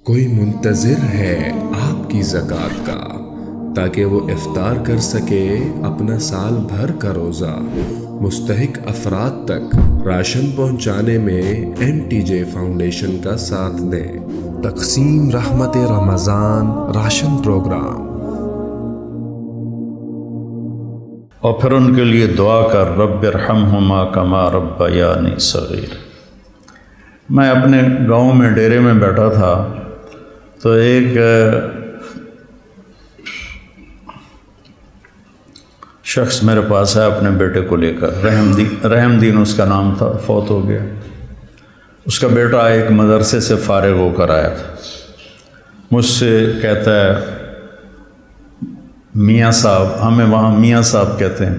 کوئی منتظر ہے آپ کی زکوٰۃ کا تاکہ وہ افطار کر سکے اپنا سال بھر کا روزہ۔ مستحق افراد تک راشن پہنچانے میں MTJ فاؤنڈیشن کا ساتھ دیں۔ تقسیم رحمت رمضان راشن پروگرام۔ اور پھر ان کے لیے دعا کر رب ارحمہما کما ربیانی صغیر۔ میں اپنے گاؤں میں ڈیرے میں بیٹھا تھا تو ایک شخص میرے پاس ہے اپنے بیٹے کو لے کر، رحم دین اس کا نام تھا، فوت ہو گیا۔ اس کا بیٹا ایک مدرسے سے فارغ ہو کر آیا تھا، مجھ سے کہتا ہے میاں صاحب، ہمیں وہاں میاں صاحب کہتے ہیں،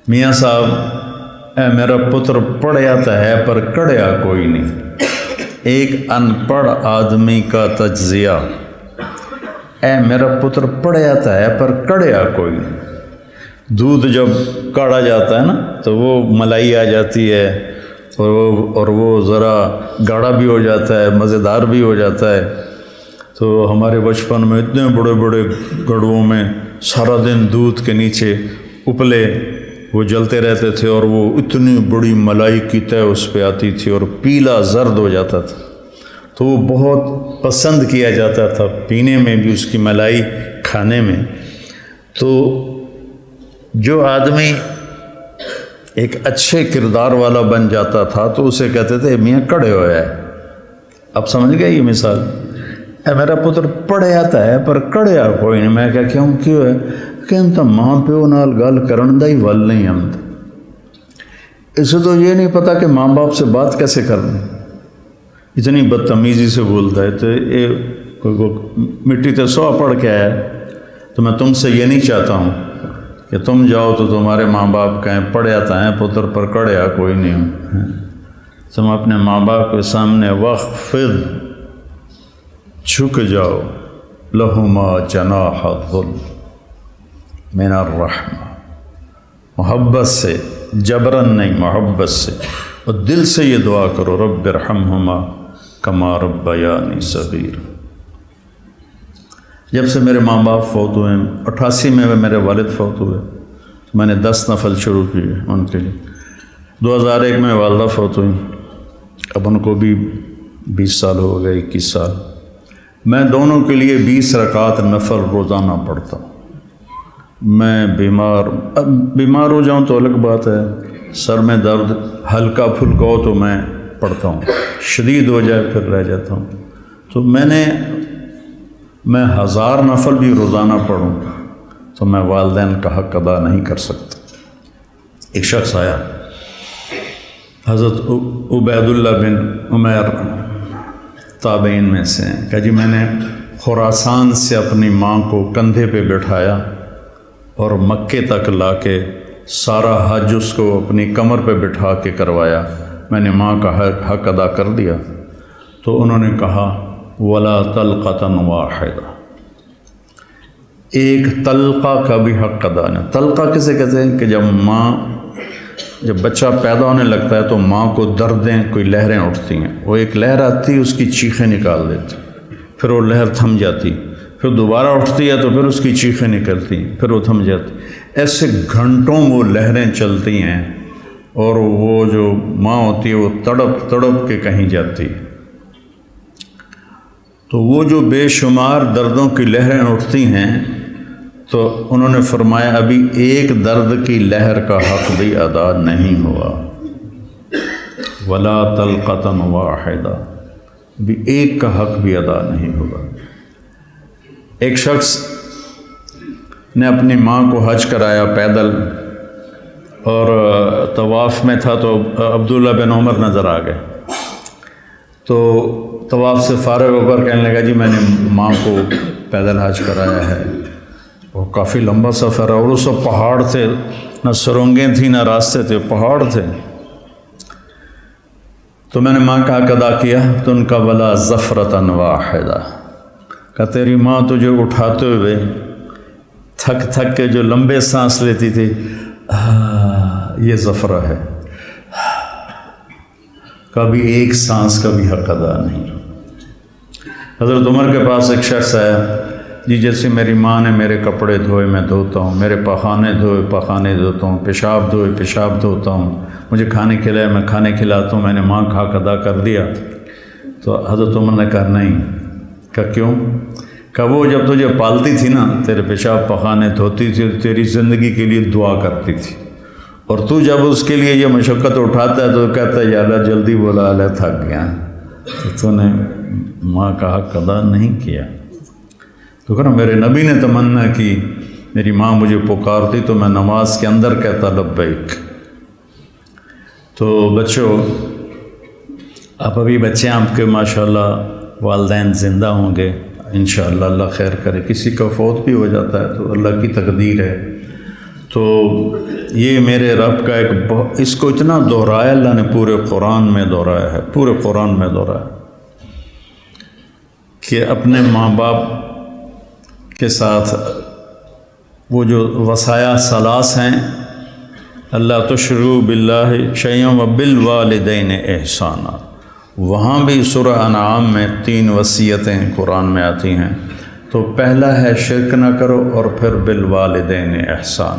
میاں صاحب اے میرا پتر پڑھیا تو ہے پر کڑیا کوئی نہیں۔ ایک ان پڑھ آدمی کا تجزیہ، اے میرا پتر پڑھیا تو ہے پر کڑیا کوئی نہیں۔ دودھ جب کاڑا جاتا ہے نا تو وہ ملائی آ جاتی ہے اور وہ ذرا گاڑھا بھی ہو جاتا ہے، مزیدار بھی ہو جاتا ہے۔ تو ہمارے بچپن میں اتنے بڑے بڑے گڑھوں میں سارا دن دودھ کے نیچے اپلے وہ جلتے رہتے تھے اور وہ اتنی بڑی ملائی کی تہ اس پہ آتی تھی اور پیلا زرد ہو جاتا تھا، تو وہ بہت پسند کیا جاتا تھا پینے میں بھی، اس کی ملائی کھانے میں۔ تو جو آدمی ایک اچھے کردار والا بن جاتا تھا تو اسے کہتے تھے میاں کڑے ہویا ہے۔ اب سمجھ گئے یہ مثال؟ اے میرا پتر پڑھے آتا ہے پر کڑیا کوئی نہیں۔ میں کیوں ہے کہ ہم تو ماں پیو نال گل کرن دا ہی ول نہیں، ہم اسے تو یہ نہیں پتا کہ ماں باپ سے بات کیسے کرنی، اتنی بدتمیزی سے بولتا ہے۔ تو یہ مٹی تے سو پڑھ کے آیا، تو میں تم سے یہ نہیں چاہتا ہوں کہ تم جاؤ تو تمہارے ماں باپ کہیں پڑھے آتا ہے پتر پر کڑیا کوئی نہیں ہوں۔ تم اپنے ماں باپ کے سامنے وخفض، جھک جاؤ، لہما جناح الذل من الرحمہ، محبت سے، جبرن نہیں، محبت سے، اور دل سے یہ دعا کرو رب ارحمہما کما ربیانی صغیر۔ جب سے میرے ماں باپ فوت ہوئے، 88 میں میرے والد فوت ہوئے، میں نے 10 نفل شروع کیے ان کے لیے۔ 2001 میں والدہ فوت ہوئی، اب ان کو بھی 20 سال ہو گئے، 21 سال۔ میں دونوں کے لیے 20 رکعت نفل روزانہ پڑھتا ہوں۔ میں بیمار ہو جاؤں تو الگ بات ہے، سر میں درد ہلکا پھلکا ہو تو میں پڑھتا ہوں، شدید ہو جائے پھر رہ جاتا ہوں۔ تو میں 1000 نفل بھی روزانہ پڑھوں تو میں والدین کا حق ادا نہیں کر سکتا۔ ایک شخص آیا، حضرت عبید اللہ بن عمیر تابعین میں سے ہیں، کہ جی میں نے خراسان سے اپنی ماں کو کندھے پہ بٹھایا اور مکے تک لا کے سارا حج اس کو اپنی کمر پہ بٹھا کے کروایا، میں نے ماں کا حق ادا کر دیا۔ تو انہوں نے کہا ولا طلقۃ واحدہ، ایک طلقہ کا بھی حق ادا نہیں۔ طلقہ کسے کہتے ہیں کہ جب بچہ پیدا ہونے لگتا ہے تو ماں کو دردیں، کوئی لہریں اٹھتی ہیں، وہ ایک لہر آتی ہے اس کی چیخیں نکال دیتی، پھر وہ لہر تھم جاتی، پھر دوبارہ اٹھتی ہے تو پھر اس کی چیخیں نکلتی ہیں، پھر وہ تھم جاتی۔ ایسے گھنٹوں وہ لہریں چلتی ہیں اور وہ جو ماں ہوتی ہے وہ تڑپ تڑپ کے کہیں جاتی ہے۔ تو وہ جو بے شمار دردوں کی لہریں اٹھتی ہیں، تو انہوں نے فرمایا ابھی ایک درد کی لہر کا حق بھی ادا نہیں ہوا، ولا طلقۃ واحدہ، بھی ایک کا حق بھی ادا نہیں ہوا۔ ایک شخص نے اپنی ماں کو حج کرایا پیدل، اور طواف میں تھا تو عبداللہ بن عمر نظر آ گئے، تو طواف سے فارغ ہو کر کہنے لگا جی میں نے ماں کو پیدل حج کرایا ہے۔ وہ کافی لمبا سفر ہے اور اس وقت پہاڑ تھے، نہ سرنگیں تھیں نہ راستے تھے، پہاڑ تھے۔ تو میں نے ماں کا حق ادا کیا، تو ان کا ولا زفرۃ واحدہ، کہ تیری ماں تجھے اٹھاتے ہوئے تھک تھک کے جو لمبے سانس لیتی تھی، یہ زفرہ ہے، کبھی ایک سانس کا بھی حق ادا نہیں۔ حضرت عمر کے پاس ایک شخص آیا، جی جیسے میری ماں نے میرے کپڑے دھوئے میں دھوتا ہوں، میرے پخانے دھوئے پخانے دھوتا ہوں، پیشاب دھوئے پیشاب دھوتا ہوں، مجھے کھانے کھلائے میں کھانے کھلاتا ہوں، میں نے ماں کا حق ادا کر دیا۔ تو حضرت عمر نے کہا نہیں۔ کہا کیوں؟ کہا وہ جب تجھے پالتی تھی نا، تیرے پیشاب پخانے دھوتی تھی، تیری زندگی کے لیے دعا کرتی تھی، اور تو جب اس کے لیے یہ مشقت اٹھاتا ہے تو کہتا ہے یا اللہ جلدی بولا، اللہ تھک گیا، تو نے ماں کا حق ادا نہیں کیا۔ تو کہنا میرے نبی نے تمنا کی، میری ماں مجھے پکارتی تو میں نماز کے اندر کہتا لبیک۔ تو بچوں، آپ ابھی بچے آپ کے ماشاءاللہ والدین زندہ ہوں گے انشاءاللہ، اللہ خیر کرے، کسی کا فوت بھی ہو جاتا ہے تو اللہ کی تقدیر ہے۔ تو یہ میرے رب کا ایک اس کو اتنا دہرایا اللہ نے، پورے قرآن میں دہرایا ہے، پورے قرآن میں دہرایا کہ اپنے ماں باپ کے ساتھ وہ جو وصایا ثلاث ہیں، اللہ تشرکوا باللہ شیئا وبالوالدین احسانا، وہاں بھی سورہ انعام میں 3 وصیتیں قرآن میں آتی ہیں۔ تو پہلا ہے شرک نہ کرو، اور پھر بالوالدین احسان،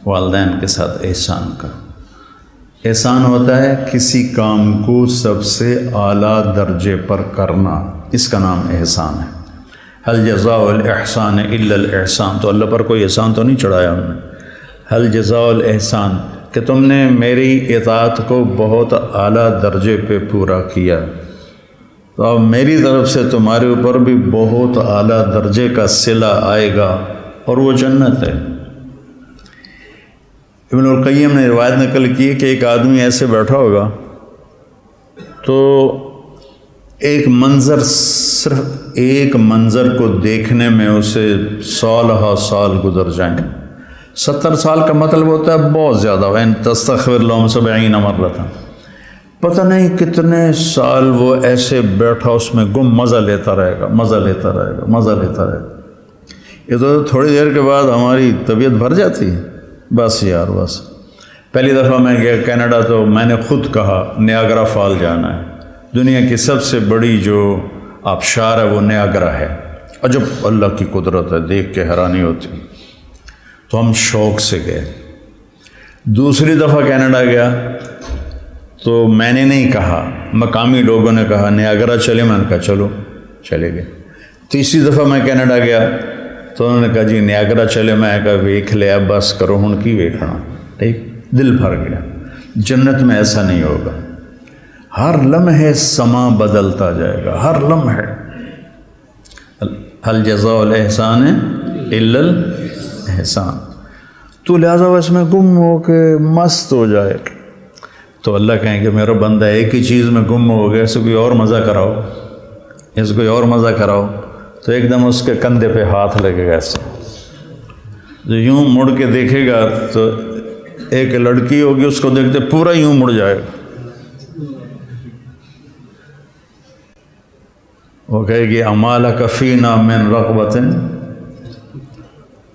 والدین کے ساتھ احسان کرو۔ احسان ہوتا ہے کسی کام کو سب سے اعلیٰ درجے پر کرنا، اس کا نام احسان ہے۔ هل جزاء الاحسان الا الاحسان، تو اللہ پر کوئی احسان تو نہیں چڑھایا ہم نے۔ هل جزاء الاحسان کہ تم نے میری اطاعت کو بہت اعلیٰ درجے پہ پورا کیا، تو اب میری طرف سے تمہارے اوپر بھی بہت اعلیٰ درجے کا صلہ آئے گا، اور وہ جنت ہے۔ ابن القیم نے روایت نقل کی کہ ایک آدمی ایسے بیٹھا ہوگا تو ایک منظر، صرف ایک منظر کو دیکھنے میں اسے سالہ سال گزر جائیں۔ 70 سال کا مطلب ہوتا ہے بہت زیادہ، وَإِن تَسْتَغْفِرْ لَهُمْ 70 مرة، پتہ نہیں کتنے سال وہ ایسے بیٹھا اس میں گم مزہ لیتا رہے گا، مزہ لیتا رہے گا، مزہ لیتا رہے گا۔ یہ تو تھوڑی دیر کے بعد ہماری طبیعت بھر جاتی ہے، بس یار بس۔ پہلی دفعہ میں گیا کینیڈا تو میں نے خود کہا نیاگرا فال جانا ہے، دنیا کی سب سے بڑی جو آبشار ہے وہ نیاگرا ہے، عجب اللہ کی قدرت ہے، دیکھ کے حیرانی ہوتی۔ تو ہم شوق سے گئے۔ دوسری دفعہ کینیڈا گیا تو میں نے نہیں کہا، مقامی لوگوں نے کہا نیاگرا چلے، میں نے کہا چلو، چلے گئے۔ تیسری دفعہ میں کینیڈا گیا تو انہوں نے کہا جی نیاگرا چلے، میں کہا ویکھ لیا، بس کرو ہن کی ویکھنا، ٹھیک، دل بھر گیا۔ جنت میں ایسا نہیں ہوگا، ہر لمحے سما بدلتا جائے گا، ہر لمحے۔ هل جزاء الاحسان الا الاحسان، تو لہٰذا اس میں گم ہو کے مست ہو جائے تو اللہ کہیں گے میرا بندہ ایک ہی چیز میں گم ہو گیا، اسے کوئی اور مزہ کراؤ، اسے کوئی اور مزہ کراؤ، تو ایک دم اس کے کندھے پہ ہاتھ لگے گا ایسے، جو یوں مڑ کے دیکھے گا تو ایک لڑکی ہوگی اس کو دیکھتے پورا یوں مڑ جائے گا، وہ کہے گی امالک فینا من رغبت،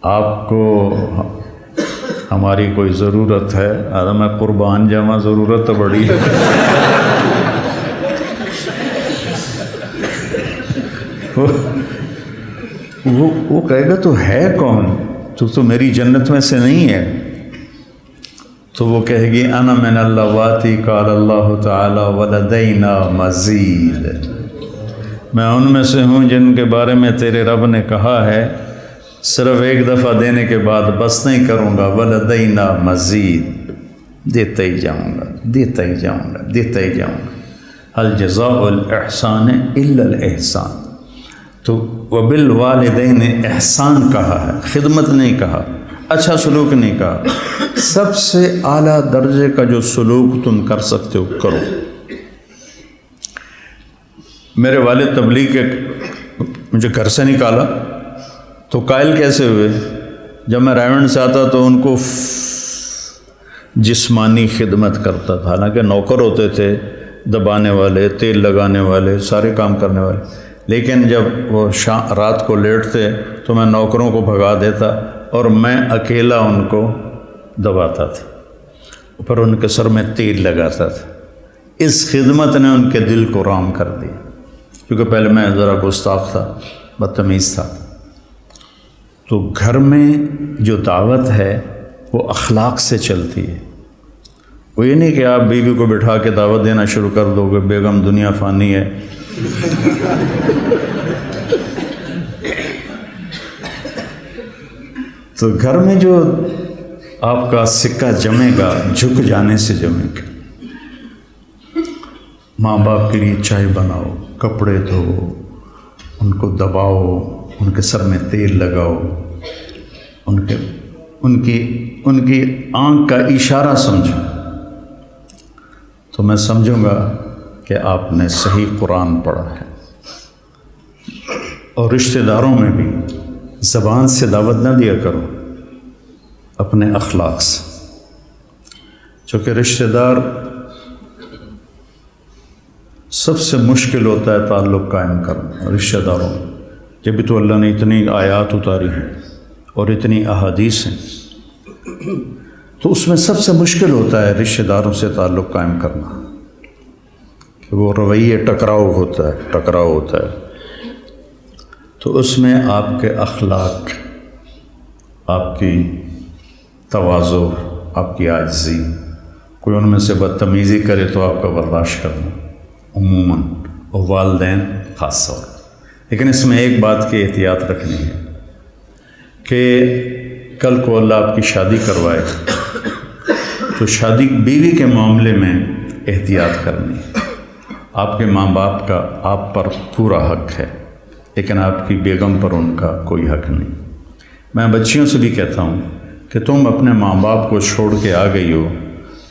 آپ کو ہماری کوئی ضرورت ہے؟ میں قربان جاواں، ضرورت تو بڑی ہے۔ وہ کہے گا تو ہے کون، تو میری جنت میں سے نہیں ہے؟ تو وہ کہے گی انا من اللواتی قال اللہ تعالی ولدینا مزید، میں ان میں سے ہوں جن کے بارے میں تیرے رب نے کہا ہے صرف ایک دفعہ دینے کے بعد بس نہیں کروں گا، ولدینا مزید، دیتا ہی جاؤں گا، دیتا ہی جاؤں گا، دیتا ہی جاؤں گا۔ هل جزاء الاحسان الا الاحسان، تو وبالوالدین احسان کہا ہے، خدمت نہیں کہا، اچھا سلوک نہیں کہا، سب سے اعلیٰ درجے کا جو سلوک تم کر سکتے ہو کرو۔ میرے والد تبلیغ کے مجھے گھر سے نکالا تو قائل کیسے ہوئے؟ جب میں رائمنڈ سے آتا تو ان کو جسمانی خدمت کرتا تھا، حالانکہ نوکر ہوتے تھے، دبانے والے، تیل لگانے والے، سارے کام کرنے والے، لیکن جب وہ رات کو لیٹتے تو میں نوکروں کو بھگا دیتا اور میں اکیلا ان کو دباتا تھا، پھر ان کے سر میں تیل لگاتا تھا۔ اس خدمت نے ان کے دل کو رام کر دیا، کیونکہ پہلے میں ذرا گستاخ تھا، بدتمیز تھا. تو گھر میں جو دعوت ہے وہ اخلاق سے چلتی ہے. وہ یہ نہیں کہ آپ بیوی کو بٹھا کے دعوت دینا شروع کر دو کہ بیگم دنیا فانی ہے. تو گھر میں جو آپ کا سکہ جمے گا جھک جانے سے جمے گا. ماں باپ کے لیے چائے بناؤ، کپڑے دھو، ان کو دباؤ، ان کے سر میں تیل لگاؤ، ان کی آنکھ کا اشارہ سمجھو، تو میں سمجھوں گا کہ آپ نے صحیح قرآن پڑھا ہے. اور رشتہ داروں میں بھی زبان سے دعوت نہ دیا کرو، اپنے اخلاق سے. چونکہ رشتہ دار سب سے مشکل ہوتا ہے تعلق قائم کرنا رشتہ داروں میں. جب بھی تو اللہ نے اتنی آیات اتاری ہیں اور اتنی احادیث ہیں، تو اس میں سب سے مشکل ہوتا ہے رشتہ داروں سے تعلق قائم کرنا، کہ وہ رویے ٹکراؤ ہوتا ہے. تو اس میں آپ کے اخلاق، آپ کی تواضع، آپ کی عاجزی، کوئی ان میں سے بدتمیزی کرے تو آپ کا برداشت کرنا عموماً، اور والدین خاص طور. لیکن اس میں ایک بات کی احتیاط رکھنی ہے کہ کل کو اللہ آپ کی شادی کروائے تو شادی بیوی کے معاملے میں احتیاط کرنی ہے. آپ کے ماں باپ کا آپ پر پورا حق ہے، لیکن آپ کی بیگم پر ان کا کوئی حق نہیں. میں بچیوں سے بھی کہتا ہوں کہ تم اپنے ماں باپ کو چھوڑ کے آ گئی ہو،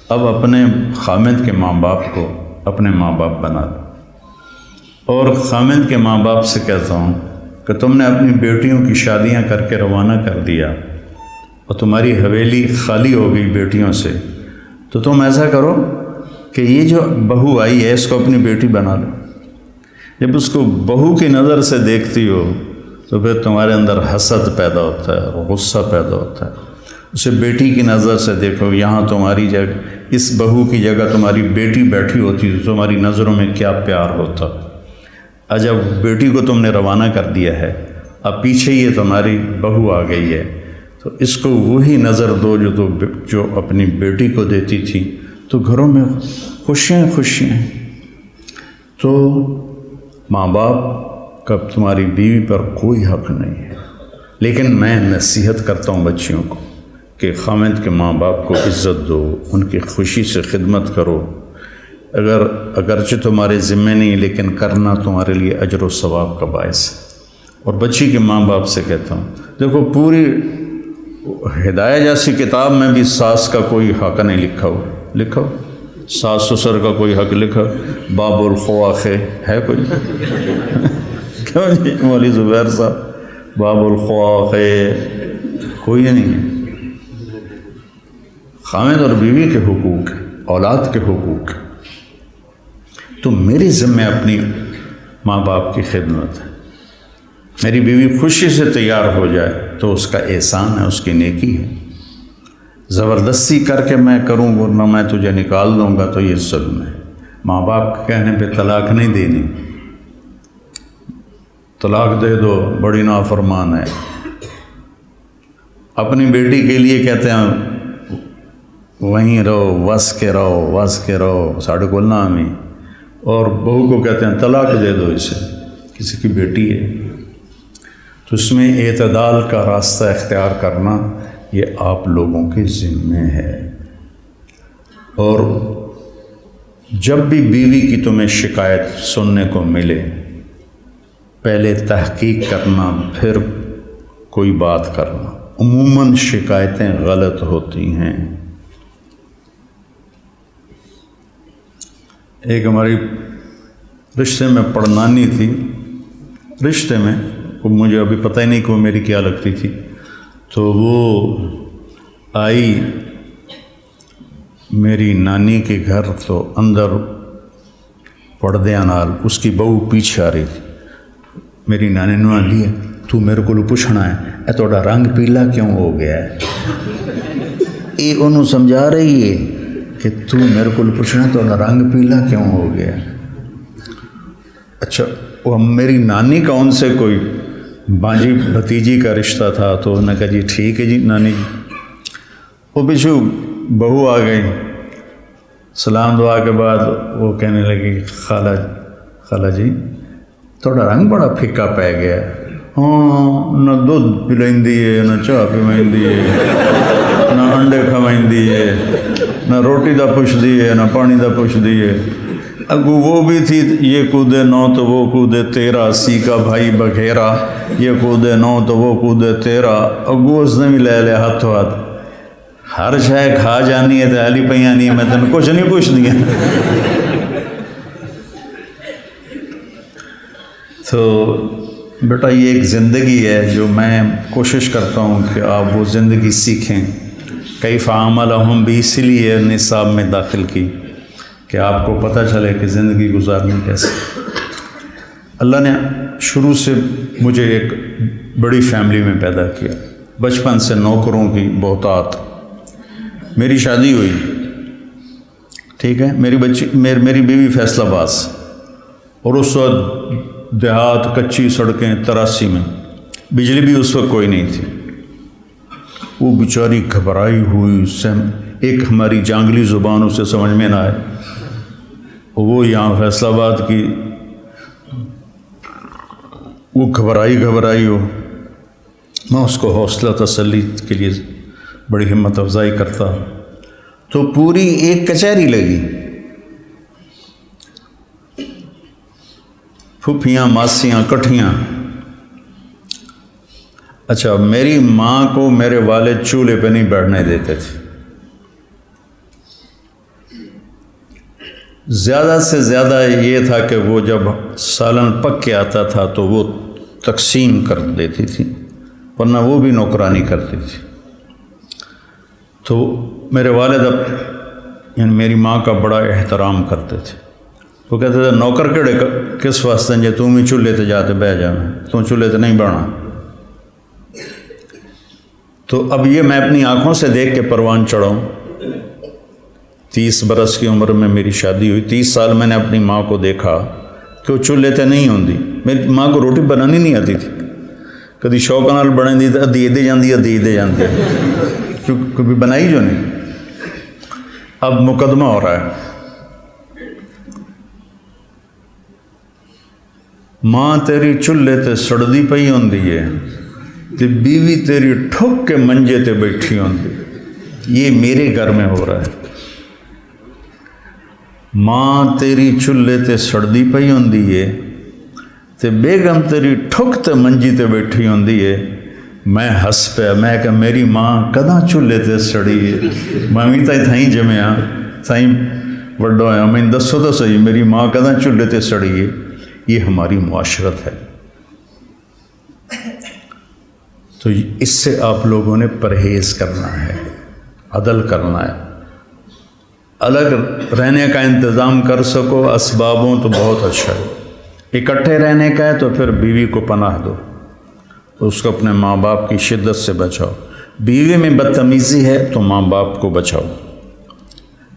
اب اپنے خامد کے ماں باپ کو اپنے ماں باپ بنا دو. اور خامد کے ماں باپ سے کہتا ہوں کہ تم نے اپنی بیٹیوں کی شادیاں کر کے روانہ کر دیا اور تمہاری حویلی خالی ہو گئی بیٹیوں سے، تو تم ایسا کرو کہ یہ جو بہو آئی ہے اس کو اپنی بیٹی بنا لو. جب اس کو بہو کی نظر سے دیکھتی ہو تو پھر تمہارے اندر حسد پیدا ہوتا ہے، غصہ پیدا ہوتا ہے. اسے بیٹی کی نظر سے دیکھو، یہاں تمہاری جگہ، اس بہو کی جگہ تمہاری بیٹی بیٹھی ہوتی تو تمہاری نظروں میں کیا پیار ہوتا. جب بیٹی کو تم نے روانہ کر دیا ہے، اب پیچھے یہ تمہاری بہو آ گئی ہے، تو اس کو وہی نظر دو جو اپنی بیٹی کو دیتی تھی، تو گھروں میں خوشیاں. تو ماں باپ کا تمہاری بیوی پر کوئی حق نہیں ہے. لیکن میں نصیحت کرتا ہوں بچیوں کو کہ خامد کے ماں باپ کو عزت دو، ان کی خوشی سے خدمت کرو. اگرچہ تمہارے ذمے نہیں، لیکن کرنا تمہارے لیے اجر و ثواب کا باعث ہے. اور بچی کے ماں باپ سے کہتا ہوں، دیکھو پوری ہدایہ جیسی کتاب میں بھی ساس کا کوئی حق نہیں لکھا ہو. ساس سسر کا کوئی حق لکھا، باب الخواخ ہے کوئی؟ کیوں جی مولوی زبیر صاحب، باب الخواخ کوئی نہیں ہے. خامد اور بیوی کے حقوق، اولاد کے حقوق. تو میری ذمہ اپنی ماں باپ کی خدمت ہے. میری بیوی خوشی سے تیار ہو جائے تو اس کا احسان ہے، اس کی نیکی ہے. زبردستی کر کے میں کروں ورنہ میں تجھے نکال دوں گا تو یہ ظلم ہے. ماں باپ کے کہنے پہ طلاق نہیں دینی. طلاق دے دو، بڑی نافرمان ہے. اپنی بیٹی کے لیے کہتے ہیں وہیں رہو، وس کے رہو ساڑھے کو نام ہی. اور بہو کو کہتے ہیں طلاق دے دو اسے، کسی کی بیٹی ہے. تو اس میں اعتدال کا راستہ اختیار کرنا یہ آپ لوگوں کے ذمے ہے. اور جب بھی بیوی کی تمہیں شکایت سننے کو ملے، پہلے تحقیق کرنا، پھر کوئی بات کرنا. عموماً شکایتیں غلط ہوتی ہیں. ایک ہماری رشتے میں پڑنانی تھی، رشتے میں مجھے ابھی پتہ ہی نہیں کہ وہ میری کیا لگتی تھی. تو وہ آئی میری نانی کے گھر، تو اندر پردے نال اس کی بہو پیچھے آ رہی تھی. میری نانی نے آندی ہے تو میرے کو پوچھنا ہے اے تھوڑا رنگ پیلا کیوں ہو گیا ہے. یہ انہوں سمجھا رہی ہے کہ تو میرے کو پوچھنا تھوڑا رنگ پیلا کیوں ہو گیا. اچھا وہ میری نانی کا ان سے کوئی بانجی بھتیجی کا رشتہ تھا، تو انہوں نے کہا جی ٹھیک ہے جی نانی جی۔ وہ پچھو بہو آ گئی، سلام دعا کے بعد وہ کہنے لگی خالہ جی تھوڑا رنگ بڑا پھکا پی گیا، ہاں نہ دودھ پلائندی ہے، نہ چاہ پیوائندی ہے، نہ انڈے کھوائندی ہے، نہ روٹی دا پوچھدی ہے، نہ پانی دا پوچھدی ہے۔ اگو وہ بھی تھی یہ کودے نو تو وہ کودے تیرا، سی کا بھائی بگھیرا، یہ کودے نو تو وہ کودے تیرا۔ اگو اس نے بھی لے لیا ہاتھوں ہاتھ، ہر شے کھا جانی ہے تو ہلی پہ آنی ہے، میں تین کچھ نہیں پوچھ دیا۔ تو بیٹا یہ ایک زندگی ہے جو میں کوشش کرتا ہوں کہ آپ وہ زندگی سیکھیں۔ کیف عاملہم بھی اسی لیے نصاب میں داخل کی کہ آپ کو پتہ چلے کہ زندگی گزارنی کیسے۔ اللہ نے شروع سے مجھے ایک بڑی فیملی میں پیدا کیا، بچپن سے نوکروں کی بہتات۔ میری شادی ہوئی، ٹھیک ہے، میری بیوی فیصل آباد، اور اس وقت دیہات کچی سڑکیں 83 میں، بجلی بھی اس وقت کوئی نہیں تھی۔ وہ بیچاری گھبرائی ہوئی، ایک ہماری جانگلی زبان اسے سمجھ میں نہ آئے، وہ یہاں فیصل آباد کی، وہ گھبرائی ہو۔ میں اس کو حوصلہ تسلی کے لیے بڑی ہمت افزائی کرتا، تو پوری ایک کچہری لگی، پھوپھیاں ماسیاں کٹھیاں۔ اچھا، میری ماں کو میرے والد چولہے پہ نہیں بیٹھنے دیتے تھے، زیادہ سے زیادہ یہ تھا کہ وہ جب سالن پک کے آتا تھا تو وہ تقسیم کر دیتی تھی، ورنہ وہ بھی نوکرانی کرتی تھی۔ تو میرے والد یعنی میری ماں کا بڑا احترام کرتے تھے۔ وہ کہتے تھے نوکر کیڑے کس واسطے جے تم ہی چولہے تے جاتے بہ جانا، تم چولہے تے نہیں بہنا۔ تو اب یہ میں اپنی آنکھوں سے دیکھ کے پروان چڑھاؤں۔ 30 برس کی عمر میں میری شادی ہوئی، 30 سال میں نے اپنی ماں کو دیکھا کہ وہ چولہے تے نہیں ہوندی۔ میری ماں کو روٹی بنانی نہیں آتی تھی، کدی شوق نال بنے دی تو ادھی دے جاندی کیوں کبھی بنائی جو نہیں۔ اب مقدمہ ہو رہا ہے، ماں تیری چولہے تے سڑدی پئی ہوندی ہے تے بیوی تیری ٹھک کے منجے تے بیٹھی ہوندی۔ یہ میرے گھر میں ہو رہا ہے، ماں تیری چولہے تے سڑدی پئی ہوندی ہے تے بیگم تیری ٹھک تے منجی تے بیٹھی ہوندی ہے۔ میں ہس پیا، میں کہ میری ماں کداں چولہے تے سڑی ہے، میں بھی تھائیں جمیا تھائیں وڈا ہویا، میں دسو تو صحیح میری ماں کداں چولہے تے سڑی ہے۔ یہ ہماری معاشرت ہے، تو اس سے آپ لوگوں نے پرہیز کرنا ہے، عدل کرنا ہے۔ الگ رہنے کا انتظام کر سکو اسبابوں تو بہت اچھا ہے، اکٹھے رہنے کا ہے تو پھر بیوی کو پناہ دو، اس کو اپنے ماں باپ کی شدت سے بچاؤ۔ بیوی میں بدتمیزی ہے تو ماں باپ کو بچاؤ۔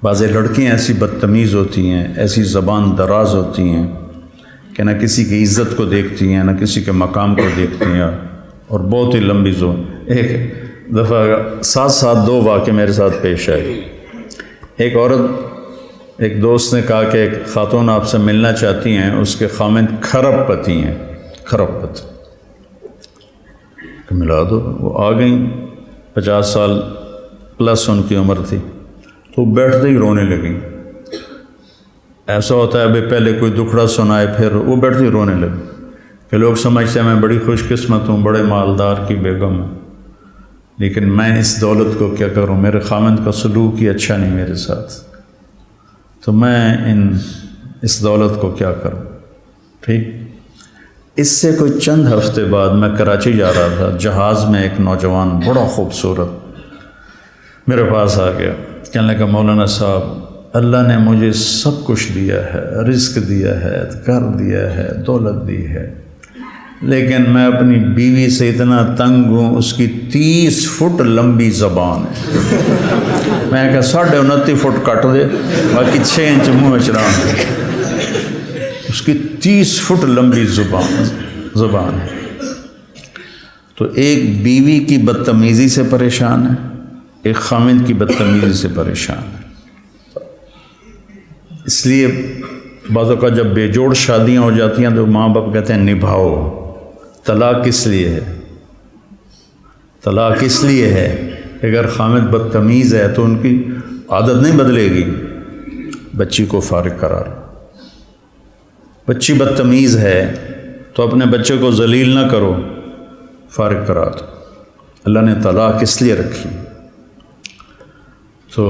بعض لڑکیاں ایسی بدتمیز ہوتی ہیں، ایسی زبان دراز ہوتی ہیں کہ نہ کسی کی عزت کو دیکھتی ہیں، نہ کسی کے مقام کو دیکھتی ہیں، اور بہت ہی لمبی زبان۔ ایک دفعہ ساتھ 2 واقعے میرے ساتھ پیش آئے۔ ایک عورت، ایک دوست نے کہا کہ ایک خاتون آپ سے ملنا چاہتی ہیں، اس کے خامند کھرب پتی ہیں، کھرب پتی، کہ ملا دو۔ وہ آ گئیں، 50 سال پلس ان کی عمر تھی، تو بیٹھتے ہی رونے لگیں۔ ایسا ہوتا ہے ابھی پہلے کوئی دکھڑا سنائے پھر وہ بیٹھتے ہی رونے لگے کہ لوگ سمجھتے ہیں میں بڑی خوش قسمت ہوں، بڑے مالدار کی بیگم ہوں، لیکن میں اس دولت کو کیا کروں، میرے خامند کا سلوک ہی اچھا نہیں میرے ساتھ، تو میں اس دولت کو کیا کروں۔ ٹھیک، اس سے کوئی چند ہفتے بعد میں کراچی جا رہا تھا، جہاز میں ایک نوجوان بڑا خوبصورت میرے پاس آ گیا، کہنے لگا مولانا صاحب اللہ نے مجھے سب کچھ دیا ہے، رزق دیا ہے، گھر دیا ہے، دولت دی ہے، لیکن میں اپنی بیوی سے اتنا تنگ ہوں، اس کی 30 فٹ لمبی زبان ہے۔ میں کہا 29.5 فٹ کٹ دے، باقی 6 انچ منہ چڑھا۔ اس کی 30 فٹ لمبی زبان ہے. تو ایک بیوی کی بدتمیزی سے پریشان ہے، ایک خامند کی بدتمیزی سے پریشان ہے. اس لیے بعض اوقات جب بے جوڑ شادیاں ہو جاتی ہیں تو ماں باپ کہتے ہیں نبھاؤ. طلاق کس لیے ہے؟ طلاق اس لیے ہے اگر خامد بدتمیز ہے تو ان کی عادت نہیں بدلے گی، بچی کو فارغ کرا لو. بچی بدتمیز ہے تو اپنے بچے کو ذلیل نہ کرو، فارغ کرا دو. اللہ نے طلاق اس لیے رکھی. تو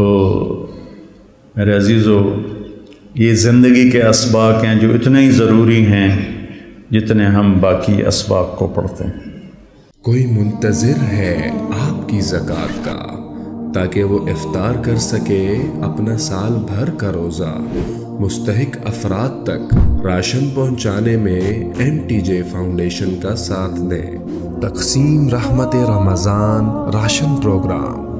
میرے عزیزو، یہ زندگی کے اسباق ہیں جو اتنے ہی ضروری ہیں جتنے ہم باقی اسباق کو پڑھتے ہیں. کوئی منتظر ہے آپ کی زکوٰۃ کا تاکہ وہ افطار کر سکے اپنا سال بھر کا روزہ. مستحق افراد تک راشن پہنچانے میں MTJ فاؤنڈیشن کا ساتھ دیں. تقسیم رحمت رمضان راشن پروگرام